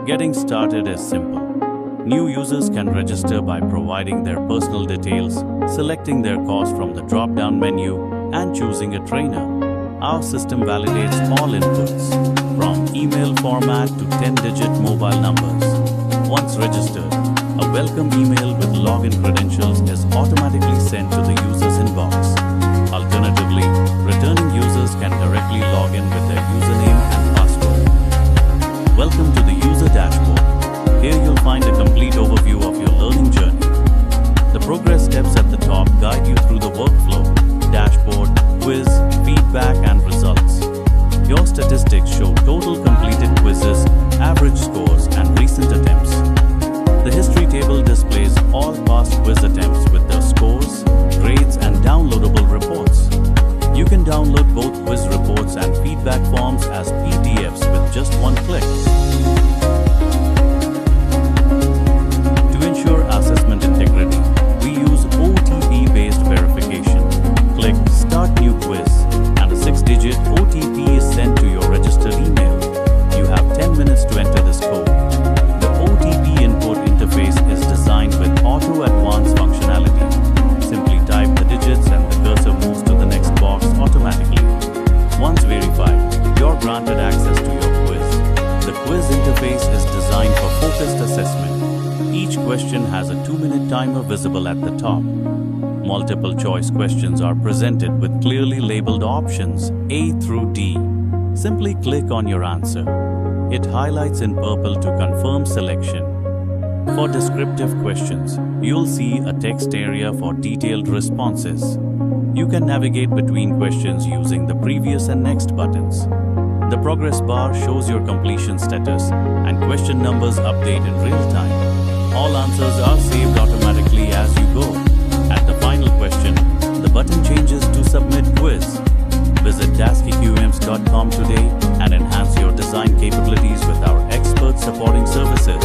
Getting started is simple. New users can register by providing their personal details, selecting their course from the drop-down menu, and choosing a trainer. Our system validates all inputs, from email format to 10-digit mobile numbers. Once registered, a welcome email with login credentials is automatically sent to the user's inbox. Alternatively, returning users can directly log in with their username and password. Welcome to the user dashboard. Here you'll find a complete overview of your learning journey. The progress steps at the top guide you through the workflow, dashboard, quiz, feedback, and results. Your statistics show total completed quizzes, average scores, and recent attempts. The history table displays all past quiz attempts with their scores, grades, and downloadable reports. You can download both quiz reports and feedback forms as PDFs with just one click. To ensure assessment integrity, we use OTP-based verification. Click Start New Quiz, and a 6-digit OTP is sent to your registered email. You have 10 minutes to enter this code. The OTP input interface is designed with auto-advance functionality. Simply type the digits and the cursor moves to the next box automatically. Once verified, you're granted access to your quiz. The quiz interface is designed for focused assessment. Each question has a 2-minute timer visible at the top. Multiple choice questions are presented with clearly labeled options A through D. Simply click on your answer. It highlights in purple to confirm selection. For descriptive questions, you'll see a text area for detailed responses. You can navigate between questions using the previous and next buttons. The progress bar shows your completion status, and question numbers update in real time. All answers are saved automatically as you go. At the final question, the button changes to Submit Quiz. Visit DaSskQMS.com today and enhance your design capabilities with our expert supporting services.